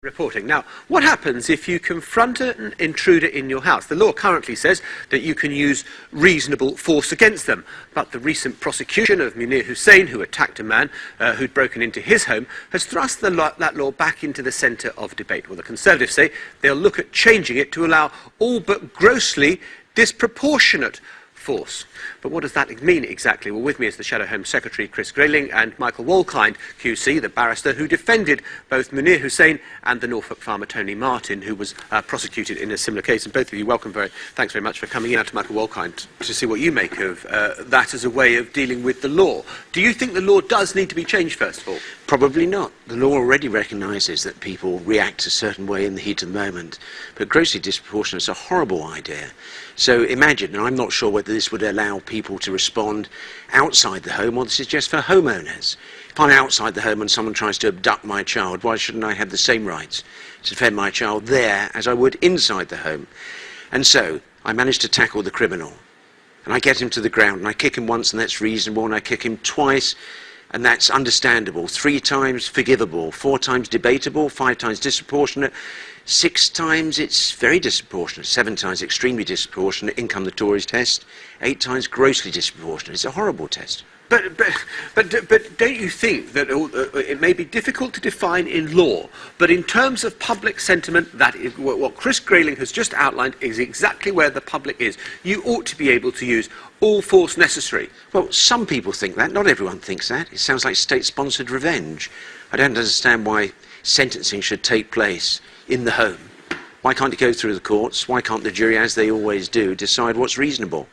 Reporting. Now, what happens if you confront an intruder in your house? The law currently says that you can use reasonable force against them, but the recent prosecution of Munir Hussain, who attacked a man who'd broken into his home, has thrust that law back into the centre of debate. Well, the Conservatives say they'll look at changing it to allow all but grossly disproportionate force. But what does that mean exactly? Well, with me is the Shadow Home Secretary, Chris Grayling, and Michael Wolkind, QC, the barrister who defended both Munir Hussain and the Norfolk farmer Tony Martin, who was prosecuted in a similar case. And both of you, thanks very much for coming in. To Michael Wolkind, to see what you make of that as a way of dealing with the law. Do you think the law does need to be changed, first of all? Probably not. The law already recognises that people react a certain way in the heat of the moment. But grossly disproportionate is a horrible idea. So imagine, and I'm not sure whether this would allow people to respond outside the home, or this is just for homeowners. If I'm outside the home and someone tries to abduct my child, why shouldn't I have the same rights to defend my child there as I would inside the home? And so I managed to tackle the criminal. And I get him to the ground, and I kick him once, and that's reasonable, and I kick him twice, and that's understandable. 3 times forgivable, 4 times debatable, 5 times disproportionate, 6 times it's very disproportionate, 7 times extremely disproportionate, in come the Tories test, 8 times grossly disproportionate. It's a horrible test. But don't you think that it may be difficult to define in law, but in terms of public sentiment, that is what Chris Grayling has just outlined is exactly where the public is. You ought to be able to use all force necessary. Well, some people think that. Not everyone thinks that. It sounds like state-sponsored revenge. I don't understand why sentencing should take place in the home. Why can't it go through the courts? Why can't the jury, as they always do, decide what's reasonable?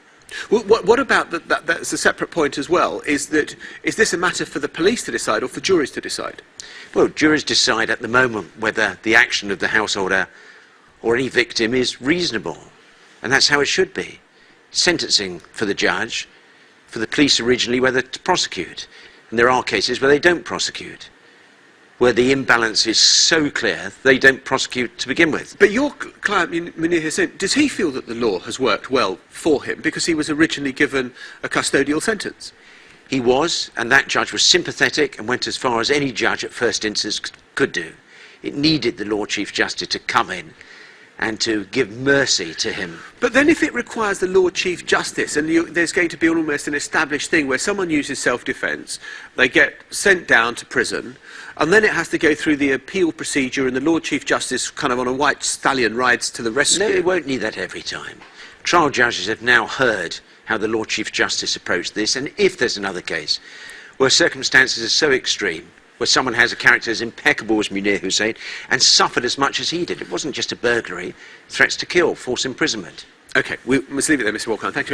Well, what about that's a separate point as well, is this a matter for the police to decide or for juries to decide? Well, juries decide at the moment whether the action of the householder or any victim is reasonable. And that's how it should be. Sentencing for the judge, for the police originally whether to prosecute. And there are cases where they don't prosecute, where the imbalance is so clear they don't prosecute to begin with. But your client, Munir Hussain, does he feel that the law has worked well for him because he was originally given a custodial sentence? He was, and that judge was sympathetic and went as far as any judge at first instance could do. It needed the Lord Chief Justice to come in and to give mercy to him. But then if it requires the Lord Chief Justice, and there's going to be almost an established thing where someone uses self-defence, they get sent down to prison, and then it has to go through the appeal procedure, and the Lord Chief Justice kind of on a white stallion rides to the rescue. No, it won't need that every time. Trial judges have now heard how the Lord Chief Justice approached this, and if there's another case where circumstances are so extreme, where someone has a character as impeccable as Munir Hussain and suffered as much as he did. It wasn't just a burglary, threats to kill, false imprisonment. OK, we must leave it there, Mr. Wolkind. Thank you.